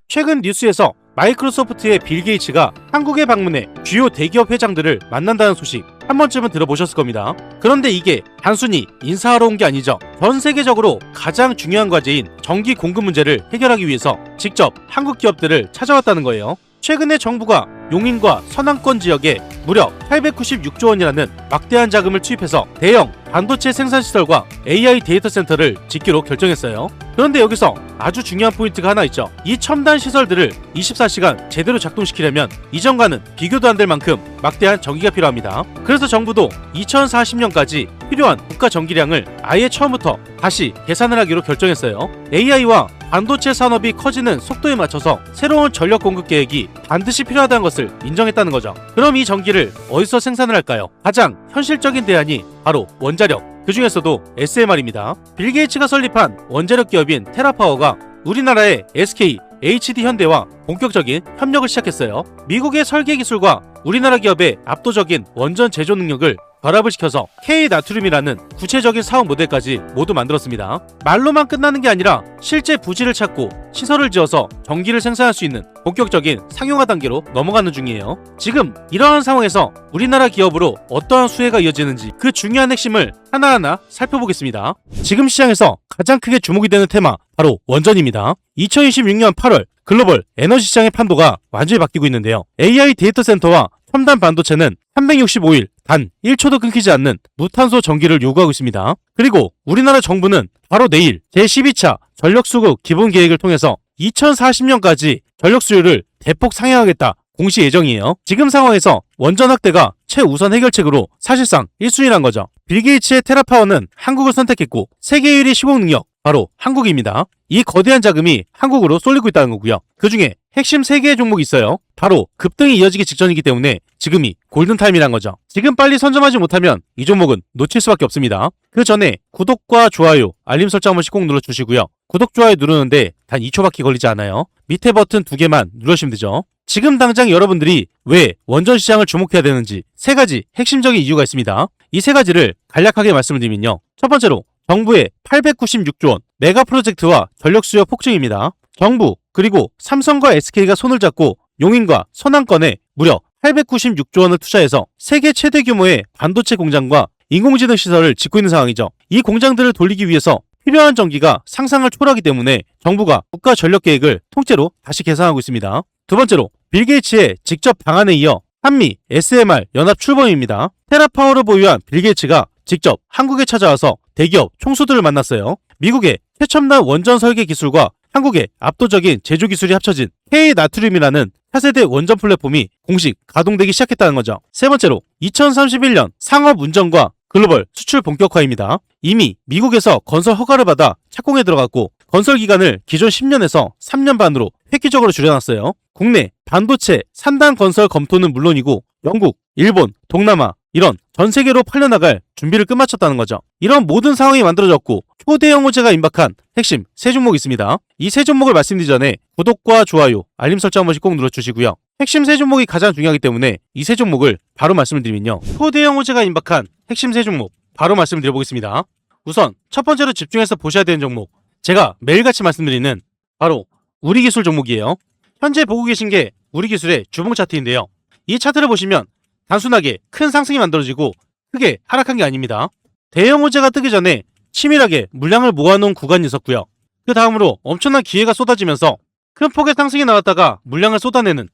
최근 뉴스에서 마이크로소프트의 빌 게이츠가 한국에 방문해 주요 대기업 회장들을 만난다는 소식 한 번쯤은 들어보셨을 겁니다. 그런데 이게 단순히 인사하러 온 게 아니죠. 전 세계적으로 가장 중요한 과제인 전기 공급 문제를 해결하기 위해서 직접 한국 기업들을 찾아왔다는 거예요. 최근에 정부가 용인과 서남권 지역에 무려 896조 원이라는 막대한 자금을 투입해서 대형 반도체 생산시설과 AI 데이터 센터를 짓기로 결정했어요. 그런데 여기서 아주 중요한 포인트가 하나 있죠. 이 첨단 시설들을 24시간 제대로 작동시키려면 이전과는 비교도 안 될 만큼 막대한 전기가 필요합니다. 그래서 정부도 2040년까지 필요한 국가 전기량을 아예 처음부터 다시 계산을 하기로 결정했어요. AI와 반도체 산업이 커지는 속도에 맞춰서 새로운 전력 공급 계획이 반드시 필요하다는 것을 인정했다는 거죠. 그럼 이 전기를 어디서 생산을 할까요? 가장 현실적인 대안이 바로 원자력, 그 중에서도 SMR입니다. 빌 게이츠가 설립한 원자력 기업인 테라파워가 우리나라의 SK, HD 현대와 본격적인 협력을 시작했어요. 미국의 설계 기술과 우리나라 기업의 압도적인 원전 제조 능력을 결합을 시켜서 K-나트륨이라는 구체적인 사업 모델까지 모두 만들었습니다. 말로만 끝나는 게 아니라 실제 부지를 찾고 시설을 지어서 전기를 생산할 수 있는 본격적인 상용화 단계로 넘어가는 중이에요. 지금 이러한 상황에서 우리나라 기업으로 어떠한 수혜가 이어지는지 그 중요한 핵심을 하나하나 살펴보겠습니다. 지금 시장에서 가장 크게 주목이 되는 테마 바로 원전입니다. 2026년 8월 글로벌 에너지 시장의 판도가 완전히 바뀌고 있는데요. AI 데이터 센터와 첨단 반도체는 365일 단 1초도 끊기지 않는 무탄소 전기를 요구하고 있습니다. 그리고 우리나라 정부는 바로 내일 제12차 전력수급 기본계획을 통해서 2040년까지 전력 수요를 대폭 상향하겠다 공시 예정이에요. 지금 상황에서 원전 확대가 최우선 해결책으로 사실상 1순위란 거죠. 빌 게이츠의 테라파워는 한국을 선택했고 세계 1위 시공 능력 바로 한국입니다. 이 거대한 자금이 한국으로 쏠리고 있다는 거고요. 그 중에 핵심 3개의 종목이 있어요. 바로 급등이 이어지기 직전이기 때문에 지금이 골든타임이란 거죠. 지금 빨리 선점하지 못하면 이 종목은 놓칠 수밖에 없습니다. 그 전에 구독과 좋아요, 알림 설정 한 번씩 꼭 눌러주시고요. 구독, 좋아요 누르는데 단 2초밖에 걸리지 않아요. 밑에 버튼 2개만 누르시면 되죠. 지금 당장 여러분들이 왜 원전 시장을 주목해야 되는지 3가지 핵심적인 이유가 있습니다. 이 3가지를 간략하게 말씀을 드리면요. 첫 번째로 정부의 896조 원 메가 프로젝트와 전력 수요 폭증입니다. 정부 그리고 삼성과 SK가 손을 잡고 용인과 서남권에 무려 896조 원을 투자해서 세계 최대 규모의 반도체 공장과 인공지능 시설을 짓고 있는 상황이죠. 이 공장들을 돌리기 위해서 필요한 전기가 상상을 초월하기 때문에 정부가 국가 전력 계획을 통째로 다시 계산하고 있습니다. 두 번째로 빌 게이츠의 직접 방안에 이어 한미 SMR 연합 출범입니다. 테라파워를 보유한 빌 게이츠가 직접 한국에 찾아와서 대기업 총수들을 만났어요. 미국의 최첨단 원전 설계 기술과 한국의 압도적인 제조 기술이 합쳐진 K-나트륨이라는 차세대 원전 플랫폼이 공식 가동되기 시작했다는 거죠. 세 번째로 2031년 상업 운전과 글로벌 수출 본격화입니다. 이미 미국에서 건설 허가를 받아 착공에 들어갔고 건설 기간을 기존 10년에서 3년 반으로 획기적으로 줄여놨어요. 국내 반도체 산단 건설 검토는 물론이고 영국, 일본, 동남아 이런 전 세계로 팔려나갈 준비를 끝마쳤다는 거죠. 이런 모든 상황이 만들어졌고 초대형 호재가 임박한 핵심 3종목이 있습니다. 이 3종목을 말씀드리기 전에 구독과 좋아요, 알림 설정 한 번씩 꼭 눌러주시고요. 핵심 3종목이 가장 중요하기 때문에 이 3종목을 바로 말씀드리면요. 초대형 호재가 임박한 핵심 3종목 바로 말씀드려보겠습니다. 우선 첫 번째로 집중해서 보셔야 되는 종목, 제가 매일같이 말씀드리는 바로 우리기술 종목이에요. 현재 보고 계신 게 우리기술의 주봉 차트인데요. 이 차트를 보시면 단순하게 큰 상승이 만들어지고 크게 하락한 게 아닙니다. 대형 호재가 뜨기 전에 치밀하게 물량을 모아놓은 구간이 있었고요. 그 다음으로 엄청난 기회가 쏟아지면서 큰 폭의 상승이 나왔다가 물량을 쏟아내는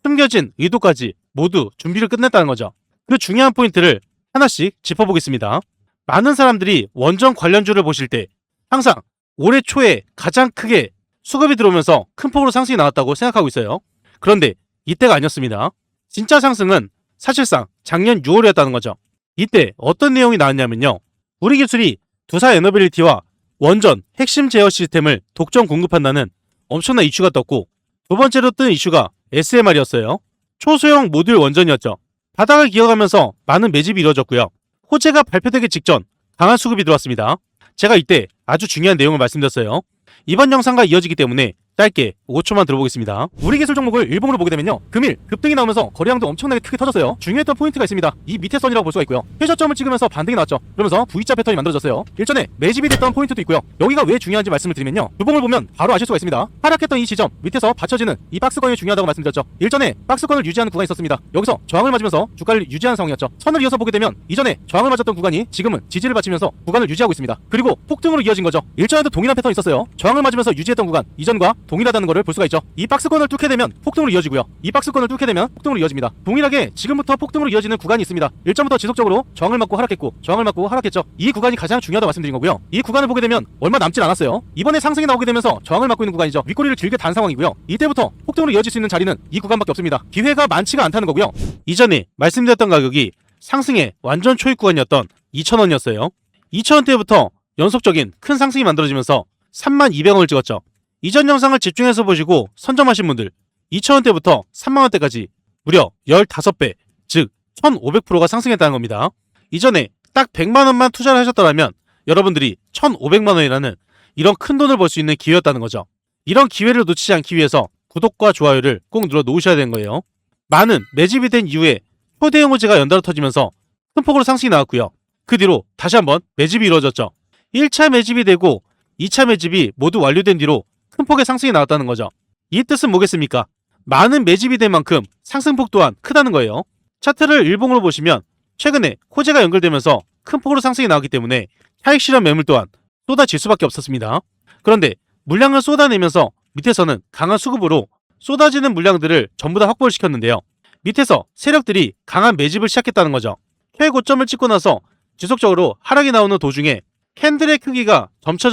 숨겨진 의도까지 모두 준비를 끝냈다는 거죠. 그 중요한 포인트를 하나씩 짚어보겠습니다. 많은 사람들이 원전 관련주를 보실 때 항상 올해 초에 가장 크게 수급이 들어오면서 큰 폭으로 상승이 나왔다고 생각하고 있어요. 그런데 이때가 아니었습니다. 진짜 상승은 사실상 작년 6월이었다는 거죠. 이때 어떤 내용이 나왔냐면요. 우리기술이 두사 에너빌리티와 원전 핵심 제어 시스템을 독점 공급한다는 엄청난 이슈가 떴고, 두 번째로 뜬 이슈가 SMR이었어요. 초소형 모듈 원전이었죠. 바닥을 기어가면서 많은 매집이 이루어졌고요. 호재가 발표되기 직전 강한 수급이 들어왔습니다. 제가 이때 아주 중요한 내용을 말씀드렸어요. 이번 영상과 이어지기 때문에 짧게 5초만 들어보겠습니다. 우리 기술 종목을 일봉으로 보게 되면요, 금일 급등이 나오면서 거래량도 엄청나게 크게 터졌어요. 중요했던 포인트가 있습니다. 이 밑에 선이라고 볼 수가 있고요. 회저점을 찍으면서 반등이 나왔죠. 그러면서 V자 패턴이 만들어졌어요. 일전에 매집이 됐던 포인트도 있고요. 여기가 왜 중요한지 말씀을 드리면요, 주봉을 보면 바로 아실 수가 있습니다. 하락했던 이 지점 밑에서 받쳐지는 이 박스권이 중요하다고 말씀드렸죠. 일전에 박스권을 유지하는 구간이 있었습니다. 여기서 저항을 맞으면서 주가를 유지한 상황이었죠. 선을 이어서 보게 되면 이전에 저항을 맞았던 구간이 지금은 지지를 받치면서 구간을 유지하고 있습니다. 그리고 폭등으로 이어진 거죠. 일전에도 동일한 패턴이 있었어요. 저항을 맞으면서 유지했던 구간 이전과 동일하다는 것을 볼 수가 있죠. 이 박스권을 뚫게 되면 폭등으로 이어지고요. 이 박스권을 뚫게 되면 폭등으로 이어집니다. 동일하게 지금부터 폭등으로 이어지는 구간이 있습니다. 일전부터 지속적으로 저항을 맞고 하락했고 저항을 맞고 하락했죠. 이 구간이 가장 중요하다고 말씀드린 거고요. 이 구간을 보게 되면 얼마 남질 않았어요. 이번에 상승이 나오게 되면서 저항을 맞고 있는 구간이죠. 윗꼬리를 길게 단 상황이고요. 이때부터 폭등으로 이어질 수 있는 자리는 이 구간밖에 없습니다. 기회가 많지가 않다는 거고요. 이전에 말씀드렸던 가격이 상승의 완전 초입 구간이었던 2,000원이었어요. 2,000원대부터 연속적인 큰 상승이 만들어지면서 32,000원을 찍었죠. 이전 영상을 집중해서 보시고 선점하신 분들 2,000원대부터 30,000원대까지 무려 15배, 즉 1,500%가 상승했다는 겁니다. 이전에 딱 100만원만 투자를 하셨더라면 여러분들이 1,500만원이라는 이런 큰 돈을 벌 수 있는 기회였다는 거죠. 이런 기회를 놓치지 않기 위해서 구독과 좋아요를 꼭 눌러 놓으셔야 되는 거예요. 많은 매집이 된 이후에 초대형 호재가 연달아 터지면서 큰 폭으로 상승이 나왔고요. 그 뒤로 다시 한번 매집이 이루어졌죠. 1차 매집이 되고 2차 매집이 모두 완료된 뒤로 큰 폭의 상승이 나왔다는 거죠. 이 뜻은 뭐겠습니까? 많은 매집이 된 만큼 상승폭 또한 크다는 거예요. 차트를 일봉으로 보시면 최근에 호재가 연결되면서 큰 폭으로 상승이 나왔기 때문에 차익 실현 매물 또한 쏟아질 수밖에 없었습니다. 그런데 물량을 쏟아내면서 밑에서는 강한 수급으로 쏟아지는 물량들을 전부 다 확보를 시켰는데요. 밑에서 세력들이 강한 매집을 시작했다는 거죠. 최고점을 찍고 나서 지속적으로 하락이 나오는 도중에 캔들의 크기가 점차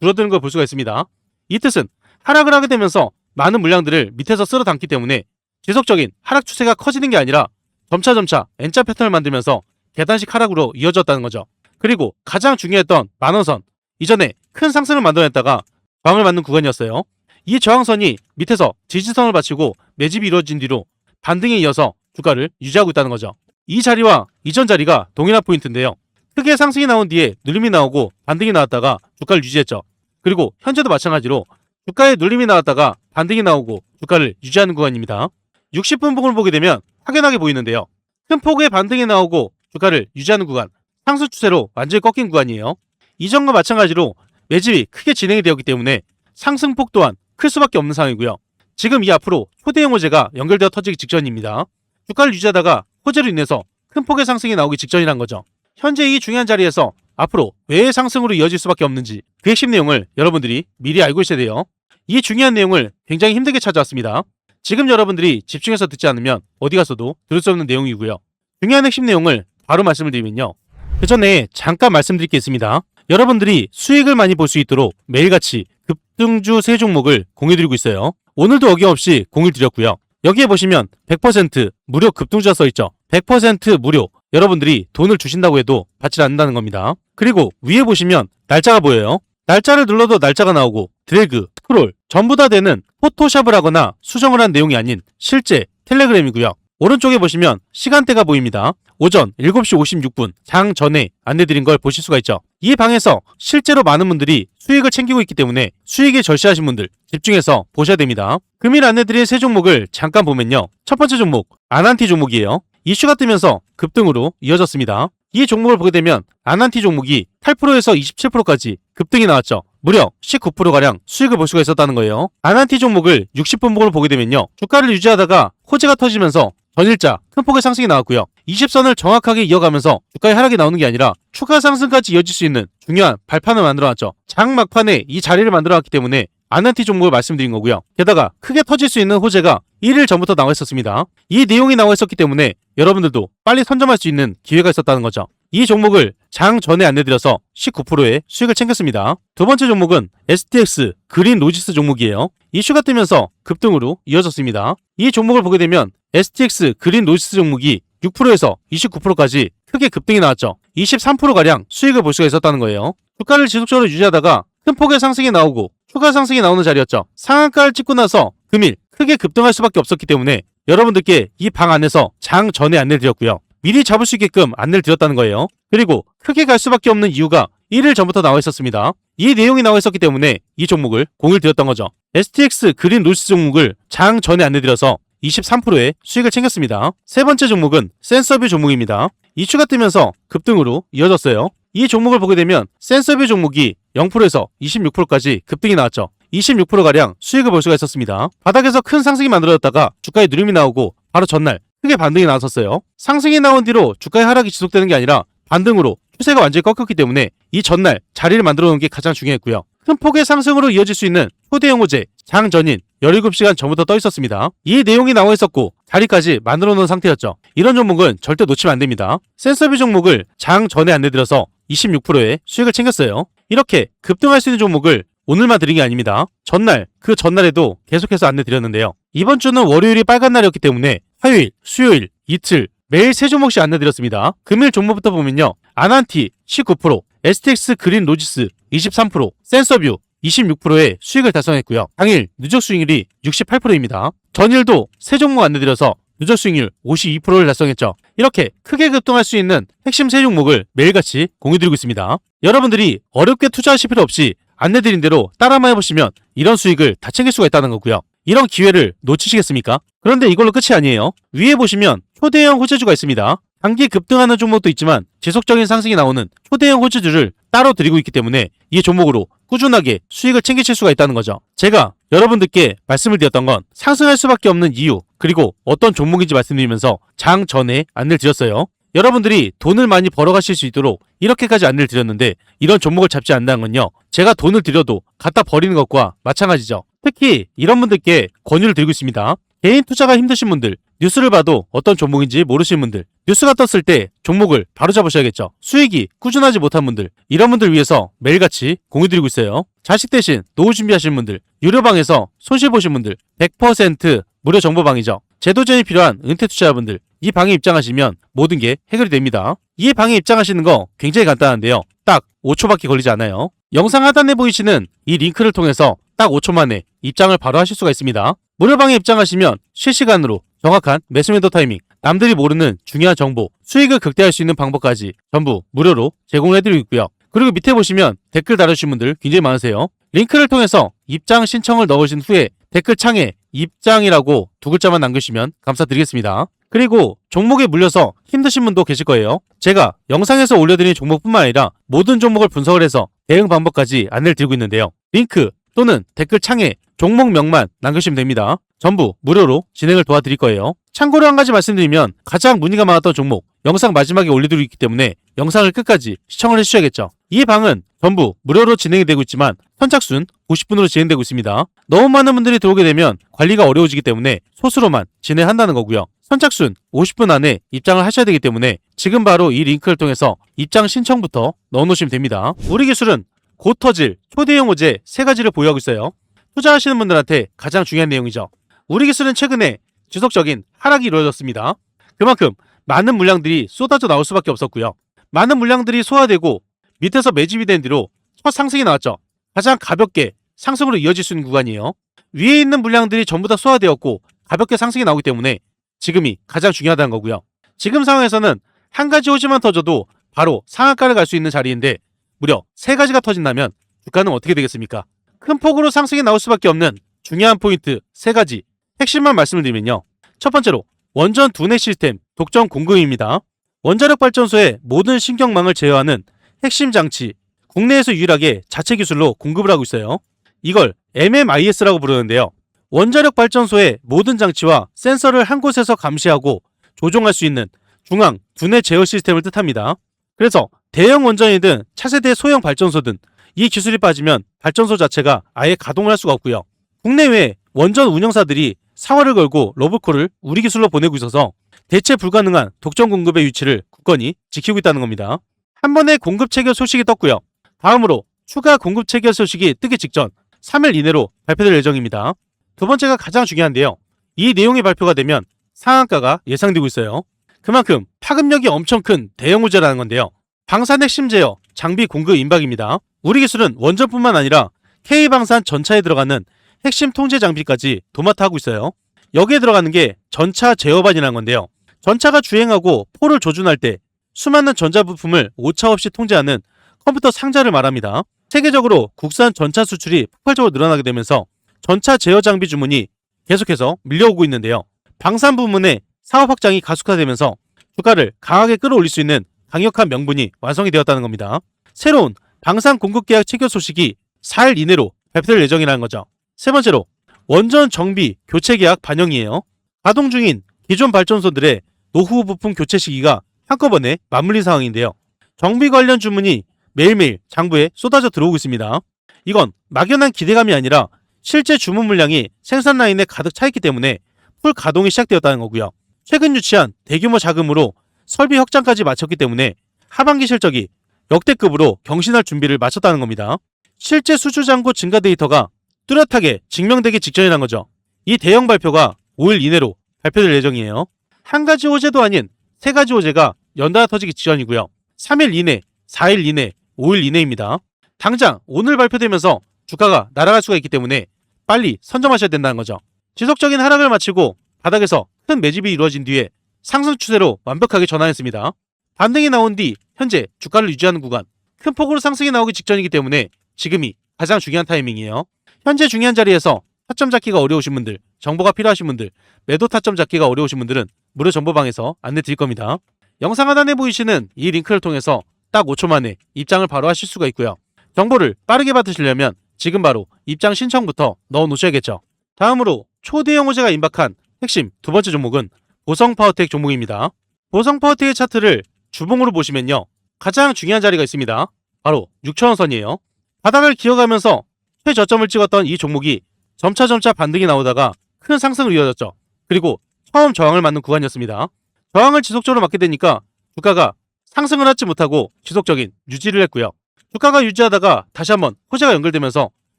줄어드는 걸 볼 수가 있습니다. 이 뜻은 하락을 하게 되면서 많은 물량들을 밑에서 쓸어 담기 때문에 지속적인 하락 추세가 커지는 게 아니라 점차 N자 패턴을 만들면서 계단식 하락으로 이어졌다는 거죠. 그리고 가장 중요했던 만원선, 이전에 큰 상승을 만들어냈다가 저항을 맞는 구간이었어요. 이 저항선이 밑에서 지지선을 받치고 매집이 이루어진 뒤로 반등에 이어서 주가를 유지하고 있다는 거죠. 이 자리와 이전 자리가 동일한 포인트인데요. 크게 상승이 나온 뒤에 눌림이 나오고 반등이 나왔다가 주가를 유지했죠. 그리고 현재도 마찬가지로 주가에 눌림이 나왔다가 반등이 나오고 주가를 유지하는 구간입니다. 60분 봉을 보게 되면 확연하게 보이는데요. 큰 폭의 반등이 나오고 주가를 유지하는 구간, 상승 추세로 완전히 꺾인 구간이에요. 이전과 마찬가지로 매집이 크게 진행이 되었기 때문에 상승폭 또한 클 수밖에 없는 상황이고요. 지금 이 앞으로 초대형 호재가 연결되어 터지기 직전입니다. 주가를 유지하다가 호재로 인해서 큰 폭의 상승이 나오기 직전이란 거죠. 현재 이 중요한 자리에서 앞으로 왜 상승으로 이어질 수밖에 없는지 그 핵심 내용을 여러분들이 미리 알고 있어야 돼요. 이 중요한 내용을 굉장히 힘들게 찾아왔습니다. 지금 여러분들이 집중해서 듣지 않으면 어디 가서도 들을 수 없는 내용이고요. 중요한 핵심 내용을 바로 말씀을 드리면요. 그 전에 잠깐 말씀드릴 게 있습니다. 여러분들이 수익을 많이 볼 수 있도록 매일같이 급등주 3종목을 공유드리고 있어요. 오늘도 어김없이 공유 드렸고요. 여기에 보시면 100% 무료 급등주가 써있죠. 100% 무료. 여러분들이 돈을 주신다고 해도 받지 않는다는 겁니다. 그리고 위에 보시면 날짜가 보여요. 날짜를 눌러도 날짜가 나오고 드래그, 스크롤 전부 다 되는 포토샵을 하거나 수정을 한 내용이 아닌 실제 텔레그램이고요. 오른쪽에 보시면 시간대가 보입니다. 오전 7시 56분 장 전에 안내드린 걸 보실 수가 있죠. 이 방에서 실제로 많은 분들이 수익을 챙기고 있기 때문에 수익에 절실하신 분들 집중해서 보셔야 됩니다. 금일 안내드린 3종목을 잠깐 보면요. 첫 번째 종목 아난티 종목이에요. 이슈가 뜨면서 급등으로 이어졌습니다. 이 종목을 보게 되면 아난티 종목이 8%에서 27%까지 급등이 나왔죠. 무려 19%가량 수익을 볼 수가 있었다는 거예요. 아난티 종목을 60분 봉으로 보게 되면요. 주가를 유지하다가 호재가 터지면서 전일자 큰 폭의 상승이 나왔고요. 20선을 정확하게 이어가면서 주가의 하락이 나오는 게 아니라 추가 상승까지 이어질 수 있는 중요한 발판을 만들어놨죠. 장 막판에 이 자리를 만들어놨기 때문에 아난티 종목을 말씀드린 거고요. 게다가 크게 터질 수 있는 호재가 1일 전부터 나와 있었습니다. 이 내용이 나와 있었기 때문에 여러분들도 빨리 선점할 수 있는 기회가 있었다는 거죠. 이 종목을 장 전에 안내드려서 19%의 수익을 챙겼습니다. 두 번째 종목은 STX 그린 로지스 종목이에요. 이슈가 뜨면서 급등으로 이어졌습니다. 이 종목을 보게 되면 STX 그린 로지스 종목이 6%에서 29%까지 크게 급등이 나왔죠. 23%가량 수익을 볼 수가 있었다는 거예요. 주가를 지속적으로 유지하다가 큰 폭의 상승이 나오고 추가 상승이 나오는 자리였죠. 상한가를 찍고 나서 금일 크게 급등할 수밖에 없었기 때문에 여러분들께 이 방 안에서 장 전에 안내드렸고요. 미리 잡을 수 있게끔 안내를 드렸다는 거예요. 그리고 크게 갈 수밖에 없는 이유가 1일 전부터 나와 있었습니다. 이 내용이 나와 있었기 때문에 이 종목을 공유를 드렸던 거죠. STX 그린 로지스 종목을 장 전에 안내드려서 23%의 수익을 챙겼습니다. 세 번째 종목은 센서뷰 종목입니다. 이슈가 뜨면서 급등으로 이어졌어요. 이 종목을 보게 되면 센서뷰 종목이 0%에서 26%까지 급등이 나왔죠. 26%가량 수익을 볼 수가 있었습니다. 바닥에서 큰 상승이 만들어졌다가 주가에 누림이 나오고 바로 전날 크게 반등이 나왔었어요. 상승이 나온 뒤로 주가의 하락이 지속되는 게 아니라 반등으로 추세가 완전히 꺾였기 때문에 이 전날 자리를 만들어 놓은 게 가장 중요했고요. 큰 폭의 상승으로 이어질 수 있는 초대형 호재 장 전인 17시간 전부터 떠 있었습니다. 이 내용이 나와 있었고 자리까지 만들어 놓은 상태였죠. 이런 종목은 절대 놓치면 안 됩니다. 센서뷰 종목을 장 전에 안내드려서 26%의 수익을 챙겼어요. 이렇게 급등할 수 있는 종목을 오늘만 드린 게 아닙니다. 전날, 그 전날에도 계속해서 안내드렸는데요. 이번 주는 월요일이 빨간 날이었기 때문에 화요일, 수요일, 이틀 매일 3종목씩 안내드렸습니다. 금일 종목부터 보면요. 아난티 19%, STX 그린 로지스 23%, 센서뷰 26%의 수익을 달성했고요. 당일 누적 수익률이 68%입니다. 전일도 3종목 안내드려서 누적 수익률 52%를 달성했죠. 이렇게 크게 급등할 수 있는 핵심 3종목을 매일같이 공유드리고 있습니다. 여러분들이 어렵게 투자하실 필요 없이 안내드린 대로 따라만 해보시면 이런 수익을 다 챙길 수가 있다는 거고요. 이런 기회를 놓치시겠습니까? 그런데 이걸로 끝이 아니에요. 위에 보시면 초대형 호재주가 있습니다. 단기 급등하는 종목도 있지만 지속적인 상승이 나오는 초대형 호재주를 따로 드리고 있기 때문에 이 종목으로 꾸준하게 수익을 챙기실 수가 있다는 거죠. 제가 여러분들께 말씀을 드렸던 건 상승할 수밖에 없는 이유, 그리고 어떤 종목인지 말씀드리면서 장 전에 안내를 드렸어요. 여러분들이 돈을 많이 벌어가실 수 있도록 이렇게까지 안내를 드렸는데 이런 종목을 잡지 않는다는 건요. 제가 돈을 들여도 갖다 버리는 것과 마찬가지죠. 특히 이런 분들께 권유를 드리고 있습니다. 개인 투자가 힘드신 분들, 뉴스를 봐도 어떤 종목인지 모르시는 분들, 뉴스가 떴을 때 종목을 바로 잡으셔야겠죠. 수익이 꾸준하지 못한 분들, 이런 분들 위해서 매일같이 공유드리고 있어요. 자식 대신 노후 준비하시는 분들, 유료방에서 손실 보신 분들 100% 무료 정보방이죠. 제도전이 필요한 은퇴 투자자분들, 이 방에 입장하시면 모든 게 해결이 됩니다. 이 방에 입장하시는 거 굉장히 간단한데요. 딱 5초밖에 걸리지 않아요. 영상 하단에 보이시는 이 링크를 통해서 딱 5초 만에 입장을 바로 하실 수가 있습니다. 무료방에 입장하시면 실시간으로 정확한 매수 매도 타이밍, 남들이 모르는 중요한 정보, 수익을 극대화할 수 있는 방법까지 전부 무료로 제공을 해드리고 있고요. 그리고 밑에 보시면 댓글 달아주신 분들 굉장히 많으세요. 링크를 통해서 입장 신청을 넣으신 후에 댓글 창에 입장이라고 2글자만 남겨주시면 감사드리겠습니다. 그리고 종목에 물려서 힘드신 분도 계실 거예요. 제가 영상에서 올려드린 종목뿐만 아니라 모든 종목을 분석을 해서 대응 방법까지 안내를 드리고 있는데요. 링크 또는 댓글 창에 종목명만 남겨주시면 됩니다. 전부 무료로 진행을 도와드릴 거예요. 참고로 한 가지 말씀드리면 가장 문의가 많았던 종목 영상 마지막에 올려드리고 있기 때문에 영상을 끝까지 시청을 해주셔야겠죠. 이 방은 전부 무료로 진행이 되고 있지만 선착순 90분으로 진행되고 있습니다. 너무 많은 분들이 들어오게 되면 관리가 어려워지기 때문에 소수로만 진행한다는 거고요. 선착순 50분 안에 입장을 하셔야 되기 때문에 지금 바로 이 링크를 통해서 입장 신청부터 넣어놓으시면 됩니다. 우리 기술은 곧 터질 초대형 호재 3가지를 보유하고 있어요. 투자하시는 분들한테 가장 중요한 내용이죠. 우리 기술은 최근에 지속적인 하락이 이루어졌습니다. 그만큼 많은 물량들이 쏟아져 나올 수밖에 없었고요. 많은 물량들이 소화되고 밑에서 매집이 된 뒤로 첫 상승이 나왔죠. 가장 가볍게 상승으로 이어질 수 있는 구간이에요. 위에 있는 물량들이 전부 다 소화되었고 가볍게 상승이 나오기 때문에 지금이 가장 중요하다는 거고요. 지금 상황에서는 한 가지 호재만 터져도 바로 상한가를 갈 수 있는 자리인데 무려 3가지가 터진다면 주가는 어떻게 되겠습니까? 큰 폭으로 상승이 나올 수밖에 없는 중요한 포인트 3가지 핵심만 말씀을 드리면요. 첫 번째로 원전 두뇌 시스템 독점 공급입니다. 원자력 발전소의 모든 신경망을 제어하는 핵심 장치, 국내에서 유일하게 자체 기술로 공급을 하고 있어요. 이걸 MMIS라고 부르는데요. 원자력 발전소의 모든 장치와 센서를 한 곳에서 감시하고 조종할 수 있는 중앙 두뇌 제어 시스템을 뜻합니다. 그래서 대형 원전이든 차세대 소형 발전소든 이 기술이 빠지면 발전소 자체가 아예 가동을 할 수가 없고요. 국내외 원전 운영사들이 사활을 걸고 로봇콜을 우리 기술로 보내고 있어서 대체 불가능한 독점 공급의 위치를 굳건히 지키고 있다는 겁니다. 한 번에 공급 체결 소식이 떴고요. 다음으로 추가 공급 체결 소식이 뜨기 직전 3일 이내로 발표될 예정입니다. 두 번째가 가장 중요한데요. 이 내용이 발표가 되면 상한가가 예상되고 있어요. 그만큼 파급력이 엄청 큰 대형 호재라는 건데요. 방산 핵심 제어, 장비 공급 임박입니다. 우리 기술은 원전뿐만 아니라 K방산 전차에 들어가는 핵심 통제 장비까지 도맡아 하고 있어요. 여기에 들어가는 게 전차 제어반이라는 건데요. 전차가 주행하고 포를 조준할 때 수많은 전자부품을 오차없이 통제하는 컴퓨터 상자를 말합니다. 세계적으로 국산 전차 수출이 폭발적으로 늘어나게 되면서 전차 제어 장비 주문이 계속해서 밀려오고 있는데요. 방산 부문의 사업 확장이 가속화되면서 주가를 강하게 끌어올릴 수 있는 강력한 명분이 완성이 되었다는 겁니다. 새로운 방산 공급 계약 체결 소식이 4일 이내로 발표될 예정이라는 거죠. 세 번째로 원전 정비 교체 계약 반영이에요. 가동 중인 기존 발전소들의 노후 부품 교체 시기가 한꺼번에 맞물린 상황인데요. 정비 관련 주문이 매일매일 장부에 쏟아져 들어오고 있습니다. 이건 막연한 기대감이 아니라 실제 주문 물량이 생산 라인에 가득 차 있기 때문에 풀 가동이 시작되었다는 거고요. 최근 유치한 대규모 자금으로 설비 확장까지 마쳤기 때문에 하반기 실적이 역대급으로 경신할 준비를 마쳤다는 겁니다. 실제 수주 잔고 증가 데이터가 뚜렷하게 증명되기 직전이란 거죠. 이 대형 발표가 5일 이내로 발표될 예정이에요. 한 가지 호재도 아닌 세 가지 호재가 연달아 터지기 직전이고요. 3일 이내, 4일 이내, 5일 이내입니다. 당장 오늘 발표되면서 주가가 날아갈 수가 있기 때문에 빨리 선점하셔야 된다는 거죠. 지속적인 하락을 마치고 바닥에서 큰 매집이 이루어진 뒤에 상승 추세로 완벽하게 전환했습니다. 반등이 나온 뒤 현재 주가를 유지하는 구간, 큰 폭으로 상승이 나오기 직전이기 때문에 지금이 가장 중요한 타이밍이에요. 현재 중요한 자리에서 타점 잡기가 어려우신 분들, 정보가 필요하신 분들, 매도 타점 잡기가 어려우신 분들은 무료 정보방에서 안내 드릴 겁니다. 영상 하단에 보이시는 이 링크를 통해서 딱 5초 만에 입장을 바로 하실 수가 있고요. 정보를 빠르게 받으시려면 지금 바로 입장 신청부터 넣어 놓으셔야겠죠. 다음으로 초대형 호재가 임박한 핵심 두 번째 종목은 보성파워텍 종목입니다. 보성파워텍의 차트를 주봉으로 보시면요. 가장 중요한 자리가 있습니다. 바로 6,000원선이에요. 바닥을 기어가면서 최저점을 찍었던 이 종목이 점차 반등이 나오다가 큰 상승을 이어졌죠. 그리고 처음 저항을 맞는 구간이었습니다. 저항을 지속적으로 맞게 되니까 주가가 상승을 하지 못하고 지속적인 유지를 했고요. 주가가 유지하다가 다시 한번 호재가 연결되면서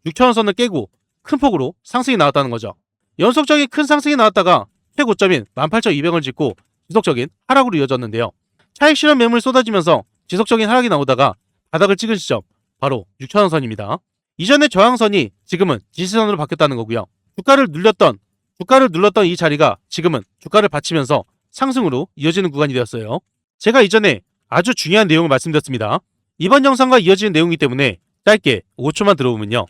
6,000원선을 깨고 큰 폭으로 상승이 나왔다는 거죠. 연속적인 큰 상승이 나왔다가 최고점인 18,200원을 찍고 지속적인 하락으로 이어졌는데요. 차익 실현 매물이 쏟아지면서 지속적인 하락이 나오다가 바닥을 찍은 시점 바로 6,000원선입니다. 이전의 저항선이 지금은 지지선으로 바뀌었다는 거고요. 주가를 눌렀던 이 자리가 지금은 주가를 받치면서 상승으로 이어지는 구간이 되었어요. 제가 이전에 아주 중요한 내용을 말씀드렸습니다. 이번 영상과 이어지는 내용이기 때문에 짧게 5초만 들어보면요.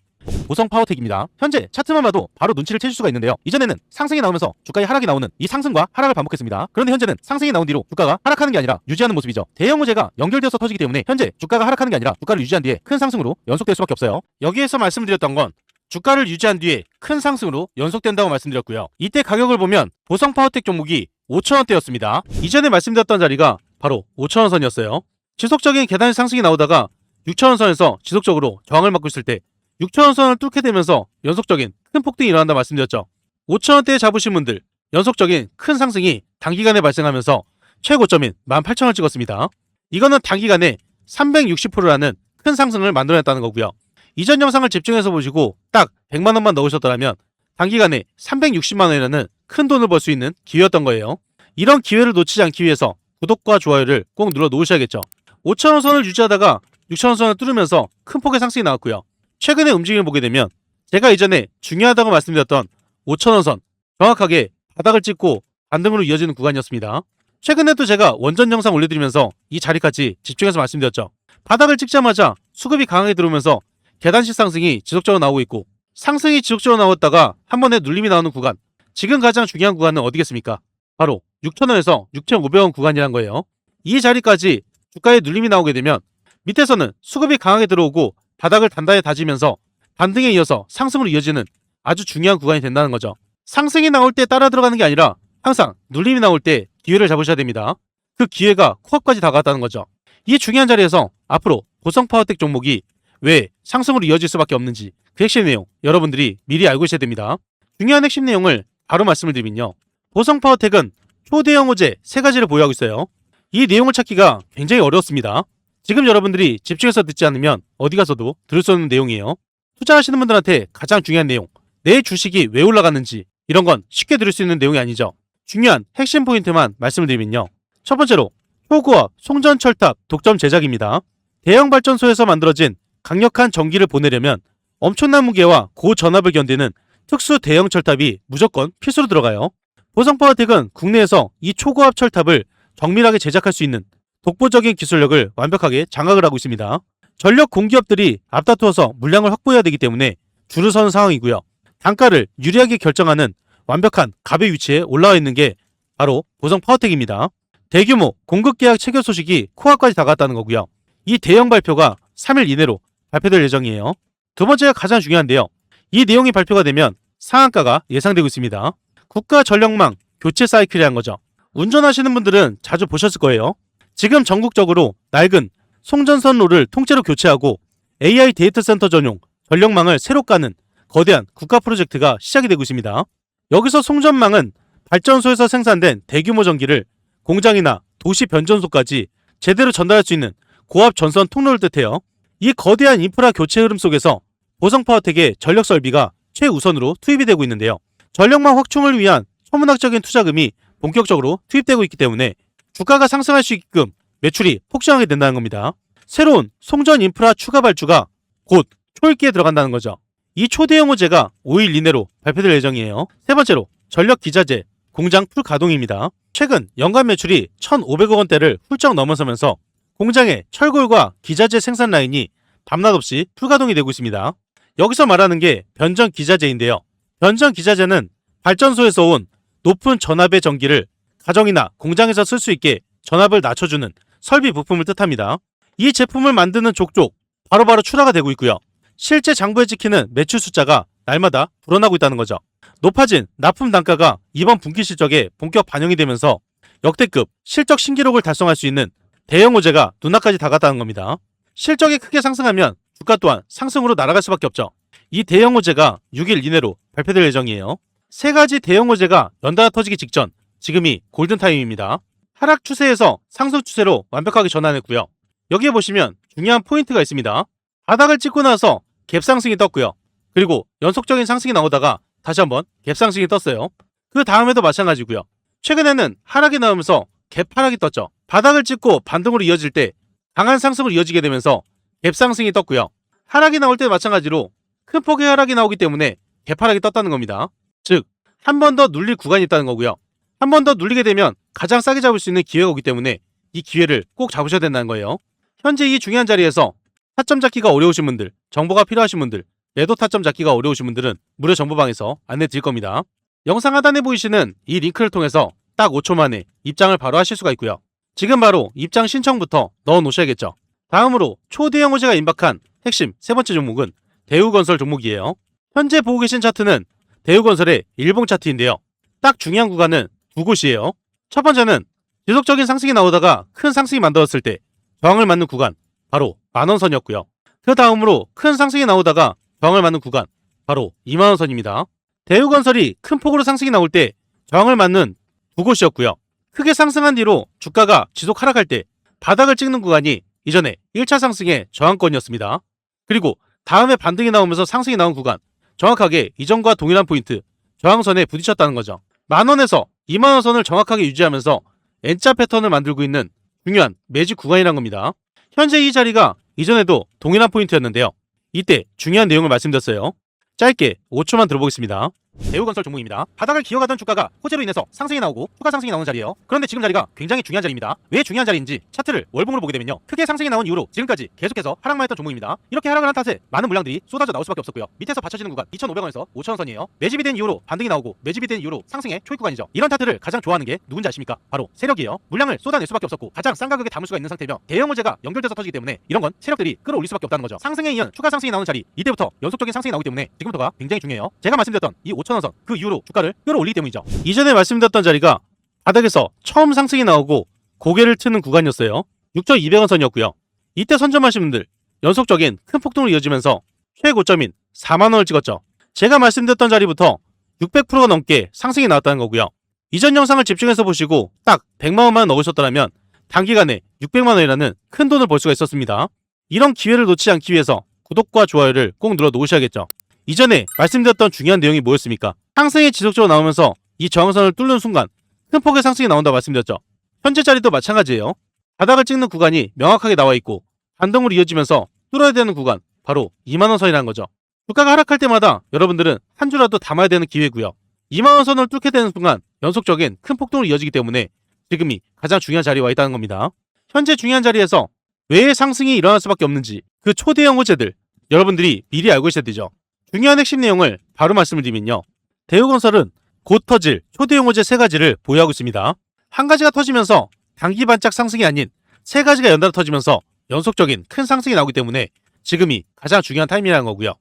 보성파워텍입니다. 현재 차트만 봐도 바로 눈치를 채실 수가 있는데요. 이전에는 상승이 나오면서 주가의 하락이 나오는 이 상승과 하락을 반복했습니다. 그런데 현재는 상승이 나온 뒤로 주가가 하락하는 게 아니라 유지하는 모습이죠. 대형 호재가 연결되어서 터지기 때문에 현재 주가가 하락하는 게 아니라 주가를 유지한 뒤에 큰 상승으로 연속될 수밖에 없어요. 여기에서 말씀드렸던 건 주가를 유지한 뒤에 큰 상승으로 연속된다고 말씀드렸고요. 이때 가격을 보면 보성파워텍 종목이 5,000원대였습니다. 이전에 말씀드렸던 자리가 바로 5,000원선이었어요. 지속적인 계단 상승이 나오다가 6,000원선에서 지속적으로 저항을 맞고 있을 때 6,000원선을 뚫게 되면서 연속적인 큰 폭등이 일어난다 말씀드렸죠. 5,000원대에 잡으신 분들 연속적인 큰 상승이 단기간에 발생하면서 최고점인 18,000원을 찍었습니다. 이거는 단기간에 360%라는 큰 상승을 만들어냈다는 거고요. 이전 영상을 집중해서 보시고 딱 100만원만 넣으셨더라면 단기간에 360만원이라는 큰 돈을 벌 수 있는 기회였던 거예요. 이런 기회를 놓치지 않기 위해서 구독과 좋아요를 꼭 눌러 놓으셔야겠죠. 5,000원선을 유지하다가 6,000원선을 뚫으면서 큰 폭의 상승이 나왔고요. 최근의 움직임을 보게 되면 제가 이전에 중요하다고 말씀드렸던 5,000원선 정확하게 바닥을 찍고 반등으로 이어지는 구간이었습니다. 최근에도 제가 원전 영상 올려드리면서 이 자리까지 집중해서 말씀드렸죠. 바닥을 찍자마자 수급이 강하게 들어오면서 계단식 상승이 지속적으로 나오고 있고 상승이 지속적으로 나왔다가 한 번에 눌림이 나오는 구간, 지금 가장 중요한 구간은 어디겠습니까? 바로 6,000원에서 6,500원 구간이란 거예요. 이 자리까지 주가에 눌림이 나오게 되면 밑에서는 수급이 강하게 들어오고 바닥을 단단히 다지면서 반등에 이어서 상승으로 이어지는 아주 중요한 구간이 된다는 거죠. 상승이 나올 때 따라 들어가는 게 아니라 항상 눌림이 나올 때 기회를 잡으셔야 됩니다. 그 기회가 코앞까지 다가왔다는 거죠. 이 중요한 자리에서 앞으로 보성파워텍 종목이 왜 상승으로 이어질 수밖에 없는지 그 핵심 내용 여러분들이 미리 알고 있어야 됩니다. 중요한 핵심 내용을 바로 말씀을 드리면요. 보성파워텍은 초대형 호재 3가지를 보유하고 있어요. 이 내용을 찾기가 굉장히 어렵습니다. 지금 여러분들이 집중해서 듣지 않으면 어디 가서도 들을 수 없는 내용이에요. 투자하시는 분들한테 가장 중요한 내용, 내 주식이 왜 올라갔는지 이런 건 쉽게 들을 수 있는 내용이 아니죠. 중요한 핵심 포인트만 말씀을 드리면요. 첫 번째로 초고압 송전철탑 독점 제작입니다. 대형 발전소에서 만들어진 강력한 전기를 보내려면 엄청난 무게와 고전압을 견디는 특수 대형 철탑이 무조건 필수로 들어가요. 보성파워텍은 국내에서 이 초고압 철탑을 정밀하게 제작할 수 있는 독보적인 기술력을 완벽하게 장악을 하고 있습니다. 전력 공기업들이 앞다투어서 물량을 확보해야 되기 때문에 줄을 서는 상황이고요. 단가를 유리하게 결정하는 완벽한 갑의 위치에 올라와 있는 게 바로 보성 파워텍입니다. 대규모 공급 계약 체결 소식이 코앞까지 다가왔다는 거고요. 이 대형 발표가 3일 이내로 발표될 예정이에요. 두 번째가 가장 중요한데요. 이 내용이 발표가 되면 상한가가 예상되고 있습니다. 국가 전력망 교체 사이클이란 거죠. 운전하시는 분들은 자주 보셨을 거예요. 지금 전국적으로 낡은 송전선로를 통째로 교체하고 AI 데이터 센터 전용 전력망을 새로 까는 거대한 국가 프로젝트가 시작이 되고 있습니다. 여기서 송전망은 발전소에서 생산된 대규모 전기를 공장이나 도시 변전소까지 제대로 전달할 수 있는 고압 전선 통로를 뜻해요. 이 거대한 인프라 교체 흐름 속에서 보성파워텍의 전력 설비가 최우선으로 투입이 되고 있는데요. 전력망 확충을 위한 천문학적인 투자금이 본격적으로 투입되고 있기 때문에 주가가 상승할 수 있게끔 매출이 폭증하게 된다는 겁니다. 새로운 송전 인프라 추가 발주가 곧 초읽기에 들어간다는 거죠. 이 초대형 호재가 5일 이내로 발표될 예정이에요. 세 번째로 전력 기자재 공장 풀 가동입니다. 최근 연간 매출이 1,500억 원대를 훌쩍 넘어서면서 공장의 철골과 기자재 생산 라인이 밤낮 없이 풀가동이 되고 있습니다. 여기서 말하는 게 변전 기자재인데요. 변전 기자재는 발전소에서 온 높은 전압의 전기를 가정이나 공장에서 쓸 수 있게 전압을 낮춰주는 설비 부품을 뜻합니다. 이 제품을 만드는 족족 바로바로 출하가 되고 있고요. 실제 장부에 찍히는 매출 숫자가 날마다 불어나고 있다는 거죠. 높아진 납품 단가가 이번 분기 실적에 본격 반영이 되면서 역대급 실적 신기록을 달성할 수 있는 대형 호재가 눈앞까지 다가왔다는 겁니다. 실적이 크게 상승하면 주가 또한 상승으로 날아갈 수밖에 없죠. 이 대형 호재가 6일 이내로 발표될 예정이에요. 세 가지 대형 호재가 연달아 터지기 직전 지금이 골든타임입니다. 하락 추세에서 상승 추세로 완벽하게 전환했고요. 여기에 보시면 중요한 포인트가 있습니다. 바닥을 찍고 나서 갭상승이 떴고요. 그리고 연속적인 상승이 나오다가 다시 한번 갭상승이 떴어요. 그 다음에도 마찬가지고요. 최근에는 하락이 나오면서 갭하락이 떴죠. 바닥을 찍고 반등으로 이어질 때 강한 상승으로 이어지게 되면서 갭상승이 떴고요. 하락이 나올 때 마찬가지로 큰 폭의 하락이 나오기 때문에 갭하락이 떴다는 겁니다. 즉, 한 번 더 눌릴 구간이 있다는 거고요. 한 번 더 눌리게 되면 가장 싸게 잡을 수 있는 기회가 오기 때문에 이 기회를 꼭 잡으셔야 된다는 거예요. 현재 이 중요한 자리에서 타점 잡기가 어려우신 분들, 정보가 필요하신 분들, 매도 타점 잡기가 어려우신 분들은 무료 정보방에서 안내 드릴 겁니다. 영상 하단에 보이시는 이 링크를 통해서 딱 5초 만에 입장을 바로 하실 수가 있고요. 지금 바로 입장 신청부터 넣어 놓으셔야겠죠. 다음으로 초대형 호재가 임박한 핵심 세 번째 종목은 대우건설 종목이에요. 현재 보고 계신 차트는 대우건설의 일봉 차트인데요. 딱 중요한 구간은 두 곳이에요. 첫 번째는 지속적인 상승이 나오다가 큰 상승이 만들었을 때 저항을 맞는 구간, 바로 만원선이었고요. 그 다음으로 큰 상승이 나오다가 저항을 맞는 구간, 바로 2만원선입니다. 대우건설이 큰 폭으로 상승이 나올 때 저항을 맞는 두 곳이었고요. 크게 상승한 뒤로 주가가 지속 하락할 때 바닥을 찍는 구간이 이전에 1차 상승의 저항권이었습니다. 그리고 다음에 반등이 나오면서 상승이 나온 구간, 정확하게 이전과 동일한 포인트, 저항선에 부딪혔다는 거죠. 만원에서 2만원 선을 정확하게 유지하면서 N자 패턴을 만들고 있는 중요한 매직 구간이란 겁니다. 현재 이 자리가 이전에도 동일한 포인트였는데요. 이때 중요한 내용을 말씀드렸어요. 짧게 5초만 들어보겠습니다. 대우건설 종목입니다. 바닥을 기어가던 주가가 호재로 인해서 상승이 나오고 추가 상승이 나오는 자리예요. 그런데 지금 자리가 굉장히 중요한 자리입니다. 왜 중요한 자리인지 차트를 월봉으로 보게 되면요. 크게 상승이 나온 이후로 지금까지 계속해서 하락만 했던 종목입니다. 이렇게 하락을 한 탓에 많은 물량들이 쏟아져 나올 수밖에 없었고요. 밑에서 받쳐지는 구간 2,500원에서 5,000원 선이에요. 매집이 된 이후로 반등이 나오고 매집이 된 이후로 상승의 초입 구간이죠. 이런 차트를 가장 좋아하는 게 누군지 아십니까? 바로 세력이에요. 물량을 쏟아낼 수밖에 없었고 가장 싼 가격에 담을 수가 있는 상태며 대형 호재가 연결돼서 터지기 때문에 이런 건 세력들이 끌어올릴 수밖에 없다는 거죠. 상승에 이은 추가 상승이 나오는 자리, 이때부터 연속적인 상승이 나오기 때문에 지금부터가 굉장히 중요해요. 제가 말씀드렸던 이 5,000원 선, 그 이후로 주가를 끌어올리기 때문이죠. 이전에 말씀드렸던 자리가 바닥에서 처음 상승이 나오고 고개를 트는 구간이었어요. 6,200원 선이었고요. 이때 선점하신 분들 연속적인 큰 폭등으로 이어지면서 최고점인 4만원을 찍었죠. 제가 말씀드렸던 자리부터 600%가 넘게 상승이 나왔다는 거고요. 이전 영상을 집중해서 보시고 딱 100만원만 넣으셨더라면 단기간에 600만원이라는 큰 돈을 벌 수가 있었습니다. 이런 기회를 놓치지 않기 위해서 구독과 좋아요를 꼭 눌러 놓으셔야겠죠. 이전에 말씀드렸던 중요한 내용이 뭐였습니까? 상승이 지속적으로 나오면서 이 저항선을 뚫는 순간 큰 폭의 상승이 나온다고 말씀드렸죠. 현재 자리도 마찬가지예요. 바닥을 찍는 구간이 명확하게 나와 있고 반등으로 이어지면서 뚫어야 되는 구간, 바로 2만원 선이라는 거죠. 주가가 하락할 때마다 여러분들은 한 주라도 담아야 되는 기회고요. 2만원 선을 뚫게 되는 순간 연속적인 큰 폭등으로 이어지기 때문에 지금이 가장 중요한 자리에 와 있다는 겁니다. 현재 중요한 자리에서 왜 상승이 일어날 수밖에 없는지 그 초대형 호재들 여러분들이 미리 알고 있어야 되죠. 중요한 핵심 내용을 바로 말씀을 드리면요. 대우건설은 곧 터질 초대형 호재 3가지를 보유하고 있습니다. 한 가지가 터지면서 단기 반짝 상승이 아닌 3가지가 연달아 터지면서 연속적인 큰 상승이 나오기 때문에 지금이 가장 중요한 타이밍이라는 거고요.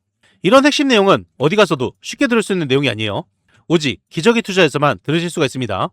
이런 핵심 내용은 어디 가서도 쉽게 들을 수 있는 내용이 아니에요. 오직 기저귀 투자에서만 들으실 수가 있습니다.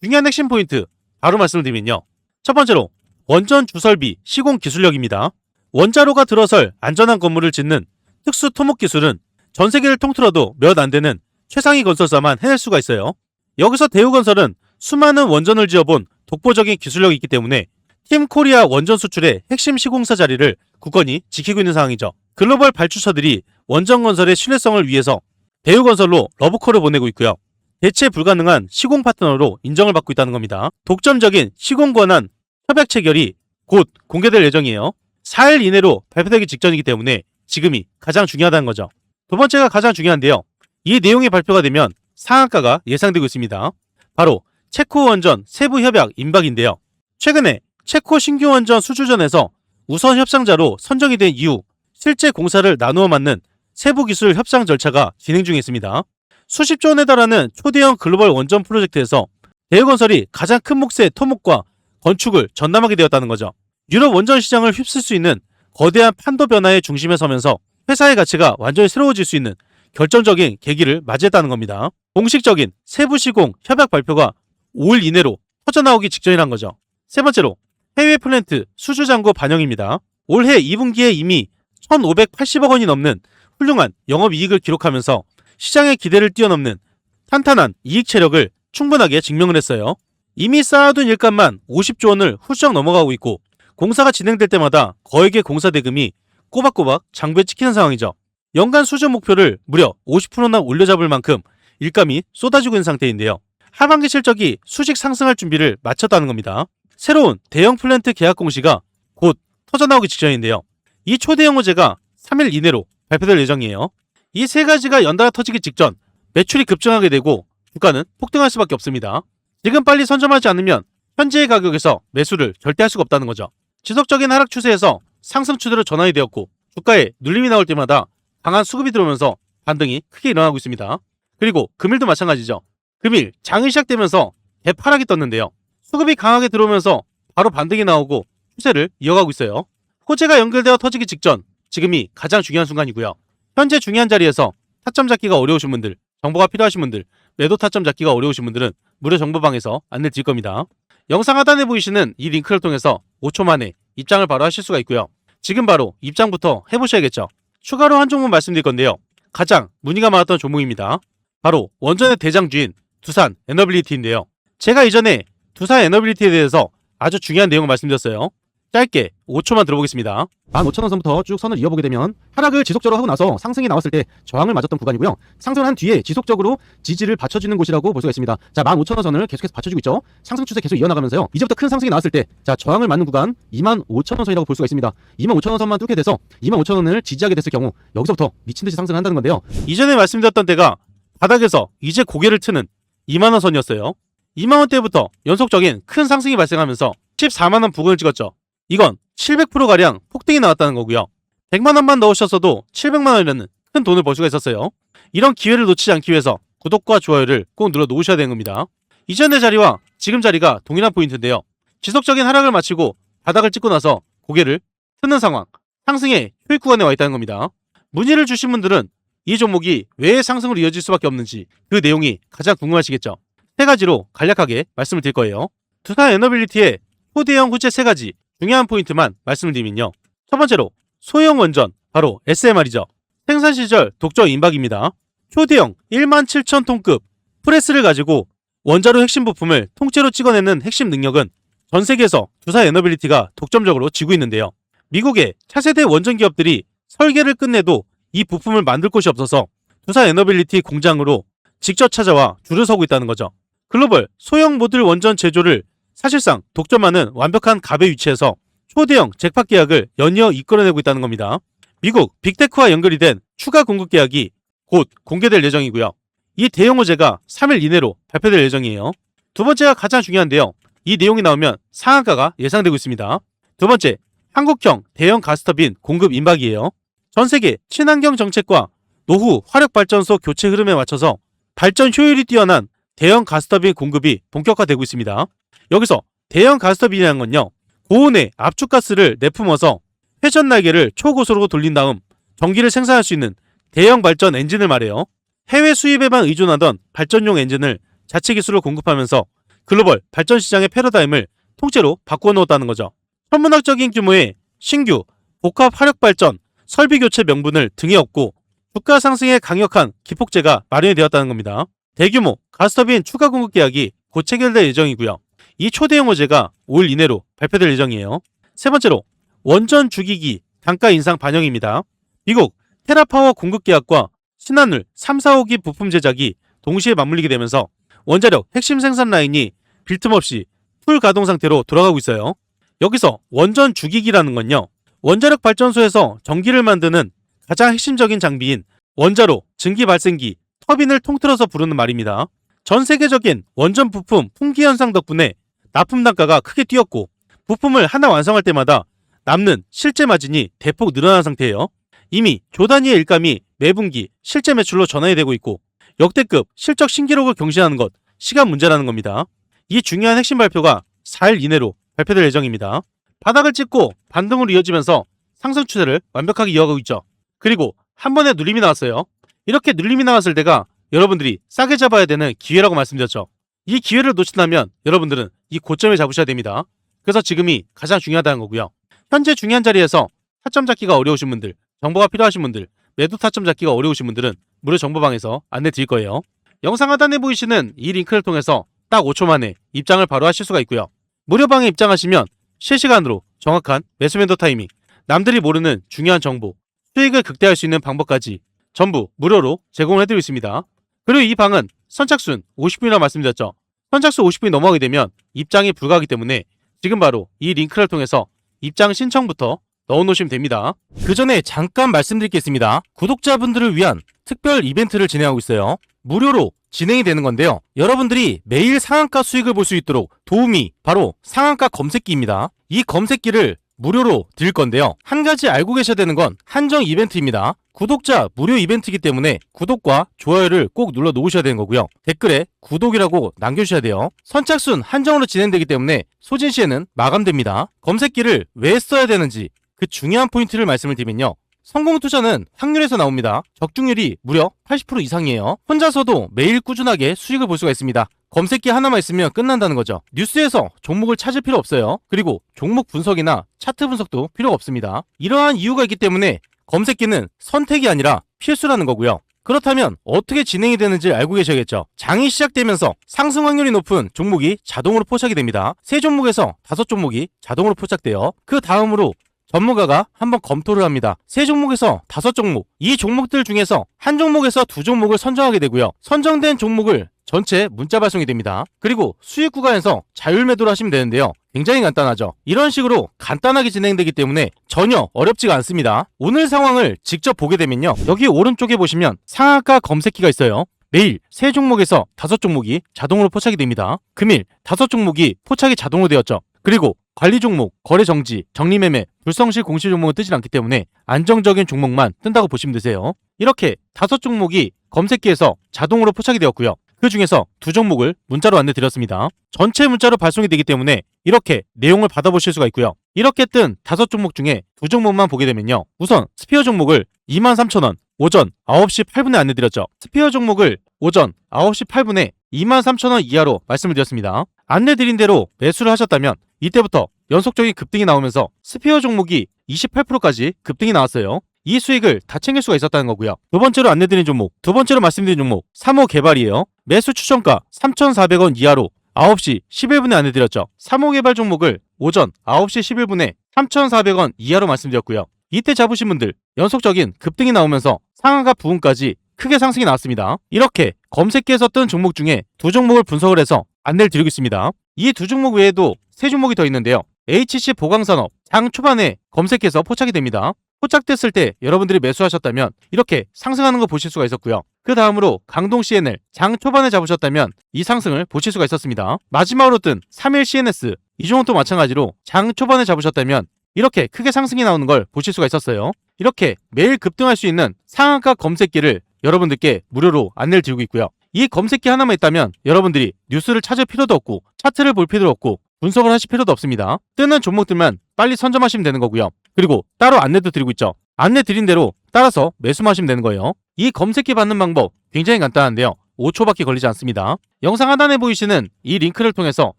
중요한 핵심 포인트 바로 말씀을 드리면요. 첫 번째로 원전 주설비 시공 기술력입니다. 원자로가 들어설 안전한 건물을 짓는 특수 토목 기술은 전 세계를 통틀어도 몇 안 되는 최상위 건설사만 해낼 수가 있어요. 여기서 대우건설은 수많은 원전을 지어본 독보적인 기술력이 있기 때문에 팀 코리아 원전 수출의 핵심 시공사 자리를 굳건히 지키고 있는 상황이죠. 글로벌 발주처들이 원전 건설의 신뢰성을 위해서 대우건설로 러브콜을 보내고 있고요. 대체 불가능한 시공 파트너로 인정을 받고 있다는 겁니다. 독점적인 시공 권한 협약 체결이 곧 공개될 예정이에요. 4일 이내로 발표되기 직전이기 때문에 지금이 가장 중요하다는 거죠. 두 번째가 가장 중요한데요. 이 내용이 발표가 되면 상한가가 예상되고 있습니다. 바로 체코 원전 세부 협약 임박인데요. 최근에 체코 신규 원전 수주전에서 우선 협상자로 선정이 된 이후 실제 공사를 나누어 맡는 세부 기술 협상 절차가 진행 중에 있습니다. 수십조 원에 달하는 초대형 글로벌 원전 프로젝트에서 대우건설이 가장 큰 몫의 토목과 건축을 전담하게 되었다는 거죠. 유럽 원전 시장을 휩쓸 수 있는 거대한 판도 변화의 중심에 서면서 회사의 가치가 완전히 새로워질 수 있는 결정적인 계기를 맞이했다는 겁니다. 공식적인 세부 시공 협약 발표가 5일 이내로 터져나오기 직전이란 거죠. 세 번째로 해외 플랜트 수주 잔고 반영입니다. 올해 2분기에 이미 1,580억 원이 넘는 훌륭한 영업이익을 기록하면서 시장의 기대를 뛰어넘는 탄탄한 이익 체력을 충분하게 증명을 했어요. 이미 쌓아둔 일감만 50조 원을 훌쩍 넘어가고 있고 공사가 진행될 때마다 거액의 공사 대금이 꼬박꼬박 장부에 찍히는 상황이죠. 연간 수주 목표를 무려 50%나 올려잡을 만큼 일감이 쏟아지고 있는 상태인데요. 하반기 실적이 수직 상승할 준비를 마쳤다는 겁니다. 새로운 대형 플랜트 계약 공시가 곧 터져나오기 직전인데요. 이 초대형 호재가 3일 이내로 발표될 예정이에요. 이 3가지가 연달아 터지기 직전 매출이 급증하게 되고 주가는 폭등할 수밖에 없습니다. 지금 빨리 선점하지 않으면 현재의 가격에서 매수를 절대 할 수가 없다는 거죠. 지속적인 하락 추세에서 상승 추세로 전환이 되었고 주가에 눌림이 나올 때마다 강한 수급이 들어오면서 반등이 크게 일어나고 있습니다. 그리고 금일도 마찬가지죠. 금일 장이 시작되면서 대파락이 떴는데요. 수급이 강하게 들어오면서 바로 반등이 나오고 추세를 이어가고 있어요. 호재가 연결되어 터지기 직전 지금이 가장 중요한 순간이고요. 현재 중요한 자리에서 타점 잡기가 어려우신 분들, 정보가 필요하신 분들, 매도 타점 잡기가 어려우신 분들은 무료 정보방에서 안내 드릴 겁니다. 영상 하단에 보이시는 이 링크를 통해서 5초 만에 입장을 바로 하실 수가 있고요. 지금 바로 입장부터 해보셔야겠죠. 추가로 한 종목 말씀드릴 건데요. 가장 문의가 많았던 종목입니다. 바로 원전의 대장주인 두산 에너빌리티인데요. 제가 이전에 두산 에너빌리티에 대해서 아주 중요한 내용을 말씀드렸어요. 짧게 5초만 들어보겠습니다. 15,000원 선부터 쭉 선을 이어보게 되면 하락을 지속적으로 하고 나서 상승이 나왔을 때 저항을 맞았던 구간이고요. 상승을 한 뒤에 지속적으로 지지를 받쳐주는 곳이라고 볼 수가 있습니다. 자, 15,000원 선을 계속해서 받쳐주고 있죠. 상승 추세 계속 이어나가면서요. 이제부터 큰 상승이 나왔을 때 자, 저항을 맞는 구간 25,000원 선이라고 볼 수가 있습니다. 25,000원 선만 뚫게 돼서 25,000원을 지지하게 됐을 경우 여기서부터 미친듯이 상승한다는 건데요. 이전에 말씀드렸던 때가 바닥에서 이제 고개를 트는 2만원 선이었어요. 2만원대부터 연속적인 큰 상승이 발생하면서 14만원 부근을 찍었죠. 이건 700%가량 폭등이 나왔다는 거고요. 100만원만 넣으셨어도 700만원이라는 큰 돈을 벌 수가 있었어요. 이런 기회를 놓치지 않기 위해서 구독과 좋아요를 꼭 눌러 놓으셔야 되는 겁니다. 이전의 자리와 지금 자리가 동일한 포인트인데요. 지속적인 하락을 마치고 바닥을 찍고 나서 고개를 트는 상황, 상승의 효익 구간에 와 있다는 겁니다. 문의를 주신 분들은 이 종목이 왜 상승으로 이어질 수밖에 없는지 그 내용이 가장 궁금하시겠죠. 3가지로 간략하게 말씀을 드릴 거예요. 두산 에너빌리티의 초대형 호재 3가지 중요한 포인트만 말씀을 드리면요. 첫 번째로 소형 원전, 바로 SMR이죠. 생산 시절 독점 임박입니다. 초대형 17,000톤급 프레스를 가지고 원자로 핵심 부품을 통째로 찍어내는 핵심 능력은 전 세계에서 두산 에너빌리티가 독점적으로 쥐고 있는데요. 미국의 차세대 원전 기업들이 설계를 끝내도 이 부품을 만들 곳이 없어서 두산 에너빌리티 공장으로 직접 찾아와 줄을 서고 있다는 거죠. 글로벌 소형 모듈 원전 제조를 사실상 독점하는 완벽한 갑의 위치에서 초대형 잭팟 계약을 연이어 이끌어내고 있다는 겁니다. 미국 빅테크와 연결이 된 추가 공급 계약이 곧 공개될 예정이고요. 이 대형 호재가 3일 이내로 발표될 예정이에요. 두 번째가 가장 중요한데요. 이 내용이 나오면 상한가가 예상되고 있습니다. 두 번째, 한국형 대형 가스터빈 공급 임박이에요. 전 세계 친환경 정책과 노후 화력발전소 교체 흐름에 맞춰서 발전 효율이 뛰어난 대형 가스터빈 공급이 본격화되고 있습니다. 여기서 대형 가스터빈이라는 건요, 고온의 압축가스를 내뿜어서 회전 날개를 초고속으로 돌린 다음 전기를 생산할 수 있는 대형 발전 엔진을 말해요. 해외 수입에만 의존하던 발전용 엔진을 자체 기술을 공급하면서 글로벌 발전 시장의 패러다임을 통째로 바꾸어 놓았다는 거죠. 천문학적인 규모의 신규 복합 화력 발전 설비 교체 명분을 등에 업고 주가 상승에 강력한 기폭제가 마련이 되었다는 겁니다. 대규모 가스터빈 추가 공급 계약이 곧 체결될 예정이고요. 이 초대형 호재가 올 이내로 발표될 예정이에요. 세 번째로 원전 주기기 단가 인상 반영입니다. 미국 테라파워 공급 계약과 신한울 3, 4호기 부품 제작이 동시에 맞물리게 되면서 원자력 핵심 생산 라인이 빈틈없이 풀 가동 상태로 돌아가고 있어요. 여기서 원전 주기기라는 건요, 원자력 발전소에서 전기를 만드는 가장 핵심적인 장비인 원자로 증기 발생기 터빈을 통틀어서 부르는 말입니다. 전 세계적인 원전 부품 품귀 현상 덕분에 납품 단가가 크게 뛰었고 부품을 하나 완성할 때마다 남는 실제 마진이 대폭 늘어난 상태예요. 이미 조 단위의 일감이 매분기 실제 매출로 전환이 되고 있고 역대급 실적 신기록을 경신하는 것 시간 문제라는 겁니다. 이 중요한 핵심 발표가 4일 이내로 발표될 예정입니다. 바닥을 찍고 반등으로 이어지면서 상승 추세를 완벽하게 이어가고 있죠. 그리고 한 번에 눌림이 나왔어요. 이렇게 눌림이 나왔을 때가 여러분들이 싸게 잡아야 되는 기회라고 말씀드렸죠. 이 기회를 놓친다면 여러분들은 이 고점에 잡으셔야 됩니다. 그래서 지금이 가장 중요하다는 거고요. 현재 중요한 자리에서 타점 잡기가 어려우신 분들, 정보가 필요하신 분들, 매도 타점 잡기가 어려우신 분들은 무료 정보방에서 안내 드릴 거예요. 영상 하단에 보이시는 이 링크를 통해서 딱 5초 만에 입장을 바로 하실 수가 있고요. 무료방에 입장하시면 실시간으로 정확한 매수 매도 타이밍, 남들이 모르는 중요한 정보, 수익을 극대화할 수 있는 방법까지 전부 무료로 제공을 해드리고 있습니다. 그리고 이 방은 선착순 50분이라고 말씀드렸죠. 선착순 50분이 넘어가게 되면 입장이 불가하기 때문에 지금 바로 이 링크를 통해서 입장 신청부터 넣어놓으시면 됩니다. 그 전에 잠깐 말씀드릴 게 있습니다. 구독자분들을 위한 특별 이벤트를 진행하고 있어요. 무료로 진행이 되는 건데요. 여러분들이 매일 상한가 수익을 볼 수 있도록 도움이 바로 상한가 검색기입니다. 이 검색기를 무료로 드릴 건데요. 한 가지 알고 계셔야 되는 건 한정 이벤트입니다. 구독자 무료 이벤트이기 때문에 구독과 좋아요를 꼭 눌러 놓으셔야 되는 거고요. 댓글에 구독이라고 남겨주셔야 돼요. 선착순 한정으로 진행되기 때문에 소진 시에는 마감됩니다. 검색기를 왜 써야 되는지 그 중요한 포인트를 말씀을 드리면요. 성공 투자는 확률에서 나옵니다. 적중률이 무려 80% 이상이에요. 혼자서도 매일 꾸준하게 수익을 볼 수가 있습니다. 검색기 하나만 있으면 끝난다는 거죠. 뉴스에서 종목을 찾을 필요 없어요. 그리고 종목 분석이나 차트 분석도 필요가 없습니다. 이러한 이유가 있기 때문에 검색기는 선택이 아니라 필수라는 거고요. 그렇다면 어떻게 진행이 되는지 알고 계셔야겠죠. 장이 시작되면서 상승 확률이 높은 종목이 자동으로 포착이 됩니다. 3종목에서 5종목이 자동으로 포착돼요. 그 다음으로 전문가가 한번 검토를 합니다. 3종목에서 5종목, 이 종목들 중에서 한 종목에서 2종목을 선정하게 되고요. 선정된 종목을 전체 문자 발송이 됩니다. 그리고 수익 구간에서 자율 매도를 하시면 되는데요. 굉장히 간단하죠. 이런 식으로 간단하게 진행되기 때문에 전혀 어렵지가 않습니다. 오늘 상황을 직접 보게 되면요. 여기 오른쪽에 보시면 상한가 검색기가 있어요. 매일 3종목에서 5종목이 자동으로 포착이 됩니다. 금일 5종목이 포착이 자동으로 되었죠. 그리고 관리 종목, 거래 정지, 정리매매, 불성실 공시 종목은 뜨지 않기 때문에 안정적인 종목만 뜬다고 보시면 되세요. 이렇게 5종목이 검색기에서 자동으로 포착이 되었고요. 그 중에서 2종목을 문자로 안내 드렸습니다. 전체 문자로 발송이 되기 때문에 이렇게 내용을 받아보실 수가 있고요. 이렇게 뜬 5종목 중에 2종목만 보게 되면요. 우선 스피어 종목을 23,000원 오전 9시 8분에 안내 드렸죠. 스피어 종목을 오전 9시 8분에 23,000원 이하로 말씀을 드렸습니다. 안내 드린 대로 매수를 하셨다면 이때부터 연속적인 급등이 나오면서 스피어 종목이 28%까지 급등이 나왔어요. 이 수익을 다 챙길 수가 있었다는 거고요. 두 번째로 안내드린 종목, 두 번째로 말씀드린 종목 3호 개발이에요. 매수 추천가 3,400원 이하로 9시 11분에 안내드렸죠. 3호 개발 종목을 오전 9시 11분에 3,400원 이하로 말씀드렸고요. 이때 잡으신 분들 연속적인 급등이 나오면서 상한가 부분까지 크게 상승이 나왔습니다. 이렇게 검색기에서 뜬 종목 중에 2종목을 분석을 해서 안내를 드리고 있습니다. 이 2종목 외에도 3종목이 더 있는데요. HC 보강산업 장 초반에 검색해서 포착이 됩니다. 포착됐을 때 여러분들이 매수하셨다면 이렇게 상승하는 거 보실 수가 있었고요. 그 다음으로 강동 CNL 장 초반에 잡으셨다면 이 상승을 보실 수가 있었습니다. 마지막으로 뜬 3일 CNS 이 종목도 마찬가지로 장 초반에 잡으셨다면 이렇게 크게 상승이 나오는 걸 보실 수가 있었어요. 이렇게 매일 급등할 수 있는 상한가 검색기를 여러분들께 무료로 안내를 드리고 있고요. 이 검색기 하나만 있다면 여러분들이 뉴스를 찾을 필요도 없고 차트를 볼 필요도 없고 분석을 하실 필요도 없습니다. 뜨는 종목들만 빨리 선점하시면 되는 거고요. 그리고 따로 안내도 드리고 있죠. 안내 드린 대로 따라서 매수만 하시면 되는 거예요. 이 검색기 받는 방법 굉장히 간단한데요. 5초밖에 걸리지 않습니다. 영상 하단에 보이시는 이 링크를 통해서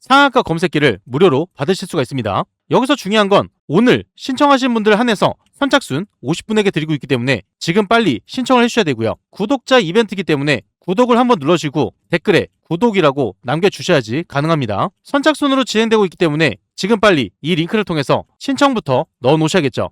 상한가 검색기를 무료로 받으실 수가 있습니다. 여기서 중요한 건 오늘 신청하신 분들 한해서 선착순 50분에게 드리고 있기 때문에 지금 빨리 신청을 해주셔야 되고요. 구독자 이벤트이기 때문에 구독을 한번 눌러주시고 댓글에 구독이라고 남겨주셔야지 가능합니다. 선착순으로 진행되고 있기 때문에 지금 빨리 이 링크를 통해서 신청부터 넣어 놓으셔야겠죠.